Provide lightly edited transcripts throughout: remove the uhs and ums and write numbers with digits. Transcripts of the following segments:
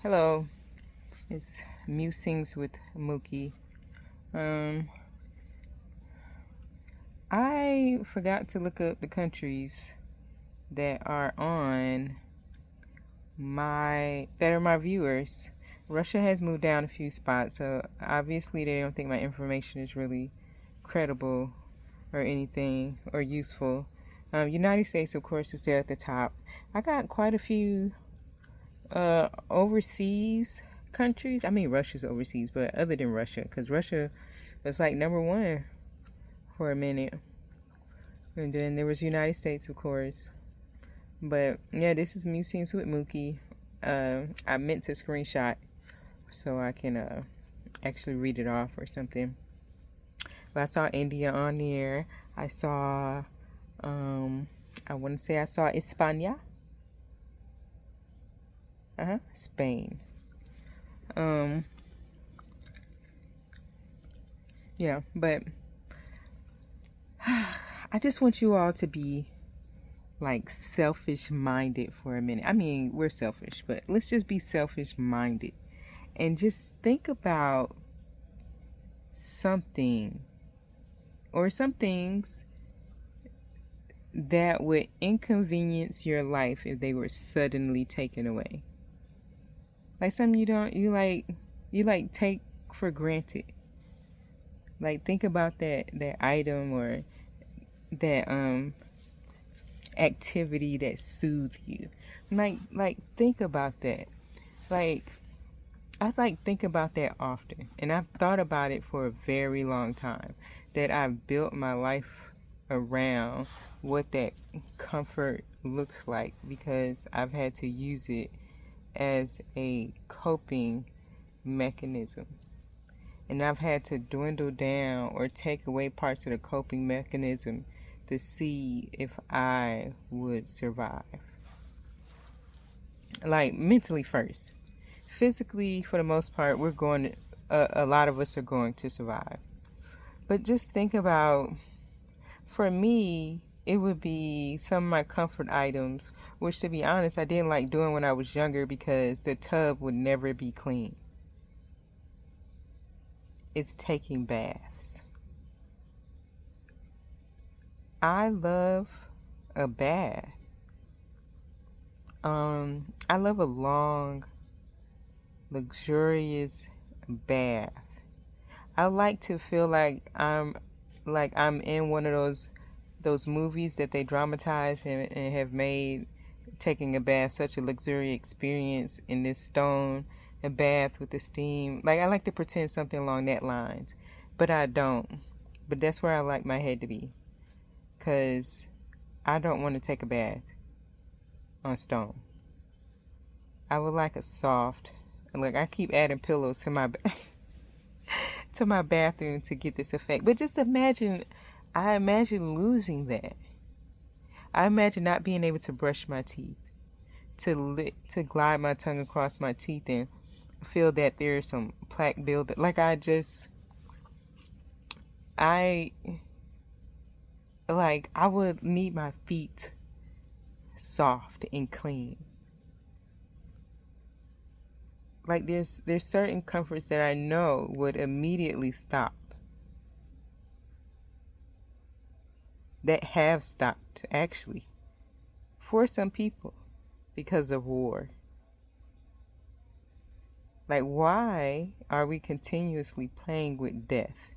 Hello, it's Musings with Mookie. Um, I forgot to look up the countries that are my viewers. Russia has moved down a few spots, so obviously they don't think my information is really credible or anything or useful. United States, of course, is there at the top. I got quite a few overseas countries. I mean, Russia's overseas, but other than Russia, because Russia was like number one for a minute. And then there was United States, of course. But yeah, this is Musings with Mookie. I meant to screenshot so I can actually read it off or something. But I saw India on there. I saw, I want to say I saw España. Spain. Yeah, but I just want you all to be like selfish minded for a minute. I mean, we're selfish, but let's just be selfish minded and just think about something or some things that would inconvenience your life if they were suddenly taken away. Like something you take for granted. Like think about that item or that activity that soothed you. Like think about that. Like I think about that often, and I've thought about it for a very long time. That I've built my life around what that comfort looks like because I've had to use it as a coping mechanism. And I've had to dwindle down or take away parts of the coping mechanism to see if I would survive. Like mentally first. Physically, for the most part, a lot of us are going to survive. But just think about, for me, it would be some of my comfort items, which to be honest, I didn't like doing when I was younger because the tub would never be clean. It's taking baths. I love a bath. I love a long, luxurious bath. I like to feel like I'm in one of those movies that they dramatize and have made taking a bath such a luxurious experience in this stone, a bath with the steam. Like I like to pretend something along that lines, but I don't. But that's where I like my head to be, cause I don't want to take a bath on stone. I would like a soft. Like I keep adding pillows to my to my bathroom to get this effect. But just imagine, I imagine losing that. I imagine not being able to brush my teeth, to glide my tongue across my teeth and feel that there's some plaque buildup. Like I would need my feet soft and clean. Like there's certain comforts that I know would immediately stop. That have stopped actually for some people because of war. Like why are we continuously playing with death?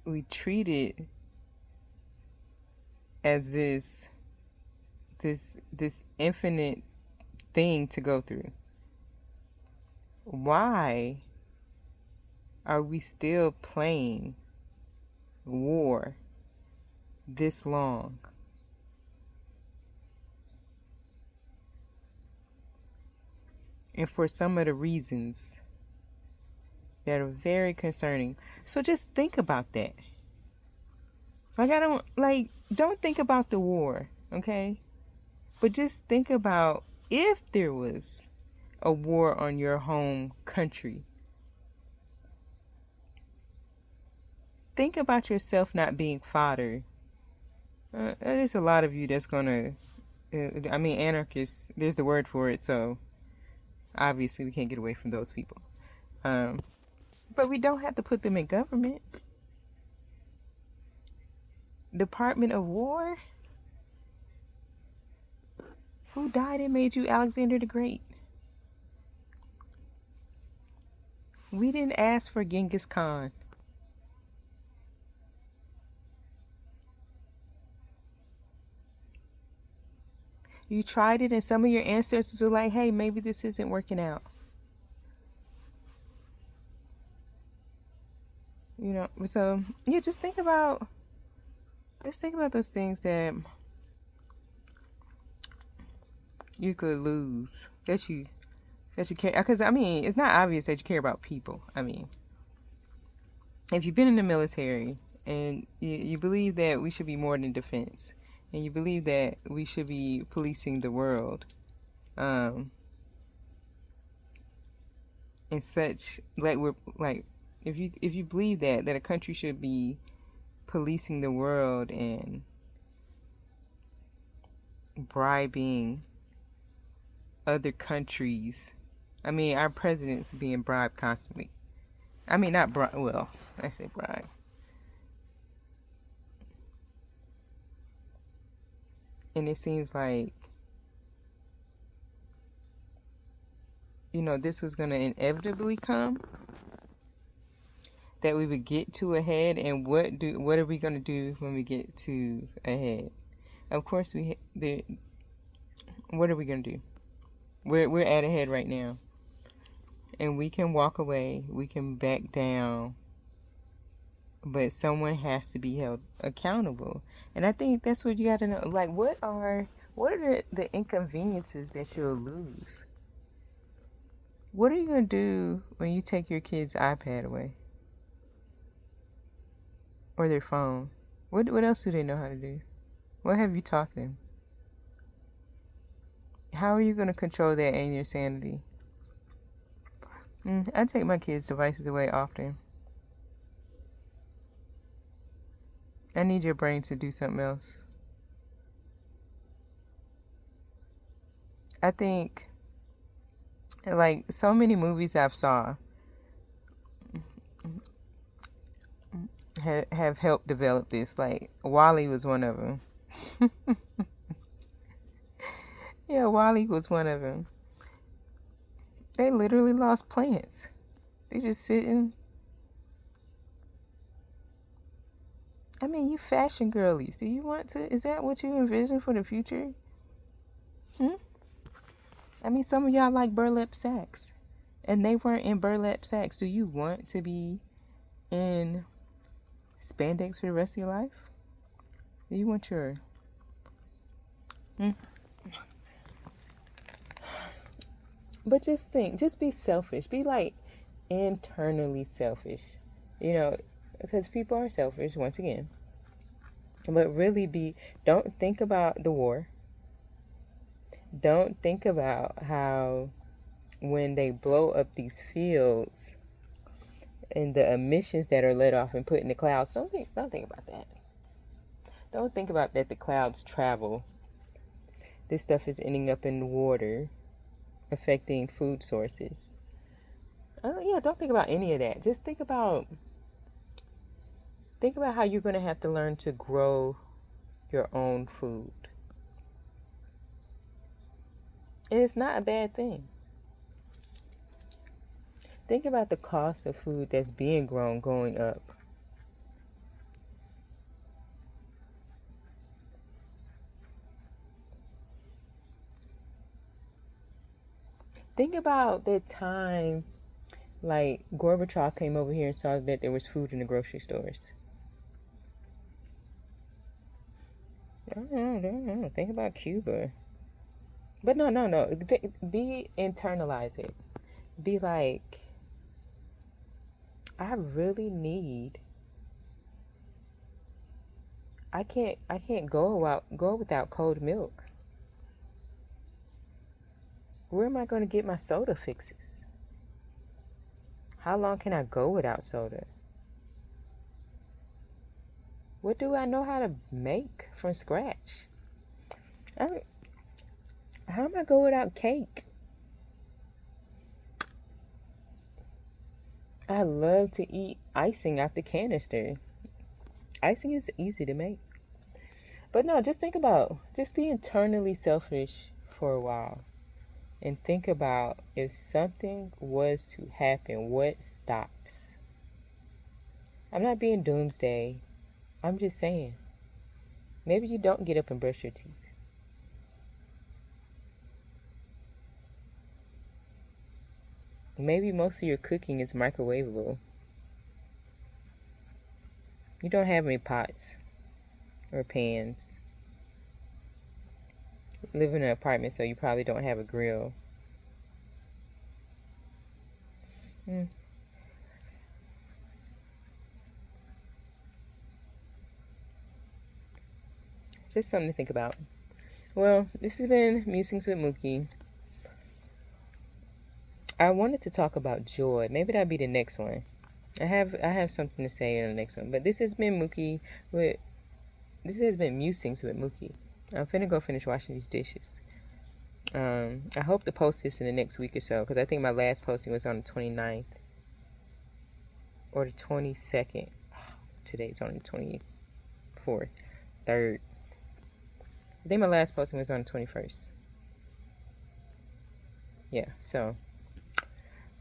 We treat it as this infinite thing to go through. Why are we still playing war this long? And for some of the reasons that are very concerning. So just think about that. Don't think about the war, okay? But just think about if there was a war on your home country. Think about yourself not being fodder. There's a lot of you that's gonna I mean, anarchists, there's the word for it, so obviously we can't get away from those people. But we don't have to put them in government. Department of War? Who died and made you Alexander the Great? We didn't ask for Genghis Khan. You tried it and some of your ancestors were like, hey, maybe this isn't working out. You know, so yeah, just think about those things that you could lose that you care, because I mean it's not obvious that you care about people. I mean, if you've been in the military and you believe that we should be more than defense, and you believe that we should be policing the world, and such, like we're like, if you believe that a country should be policing the world and bribing other countries, I mean our president's being bribed constantly. I mean not bribe. Well, I say bribe. And it seems like, you know, this was going to inevitably come, that we would get to a head. And what are we going to do when we get to a head? Of course what are we going to do? We're at a head right now, and we can walk away, we can back down, but someone has to be held accountable. And I think that's what you got to know. Like, what are the inconveniences that you'll lose? What are you going to do when you take your kid's iPad away? Or their phone? What else do they know how to do? What have you taught them? How are you going to control that and your sanity? I take my kids' devices away often. I need your brain to do something else. I think, like, so many movies I've saw have helped develop this. Like, Wall-E was one of them. Yeah, Wall-E was one of them. They literally lost plants. They just sitting. I mean, you fashion girlies. Do you want to? Is that what you envision for the future? I mean, some of y'all like burlap sacks, and they weren't in burlap sacks. Do you want to be in spandex for the rest of your life? Do you want your... But just think, just be selfish. Be like internally selfish, you know, because people are selfish once again. But really don't think about the war. Don't think about how when they blow up these fields and the emissions that are let off and put in the clouds, don't think about that. Don't think about that the clouds travel. This stuff is ending up in the water, affecting food sources. Don't think about any of that. Just think about how you're going to have to learn to grow your own food. And it's not a bad thing. Think about the cost of food that's being grown going up. Think about the time, like, Gorbachev came over here and saw that there was food in the grocery stores. I don't know. Think about Cuba. But no. Internalize it. Be like, I really need... I can't go without cold milk. Where am I going to get my soda fixes? How long can I go without soda? What do I know how to make from scratch? How am I go without cake? I love to eat icing out the canister. Icing is easy to make. But no, just think about just be internally selfish for a while. And think about if something was to happen, what stops? I'm not being doomsday. I'm just saying. Maybe you don't get up and brush your teeth. Maybe most of your cooking is microwavable. You don't have any pots or pans. You live in an apartment, so you probably don't have a grill. Mm. Just something to think about. Well, this has been Musings with Mookie. I wanted to talk about joy. Maybe that'll be the next one. I have something to say in the next one. But this has been Musings with Mookie. I'm finna go finish washing these dishes. I hope to post this in the next week or so, because I think my last posting was on the 29th or the 22nd. Today's on the 24th, 3rd. I think my last posting was on the 21st. Yeah, so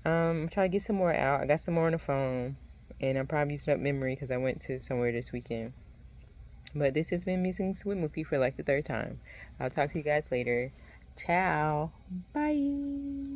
I'm trying to get some more out. I got some more on the phone, and I'm probably using up memory because I went to somewhere this weekend. But this has been Musings with Mookie for like the 3rd time. I'll talk to you guys later. Ciao. Bye.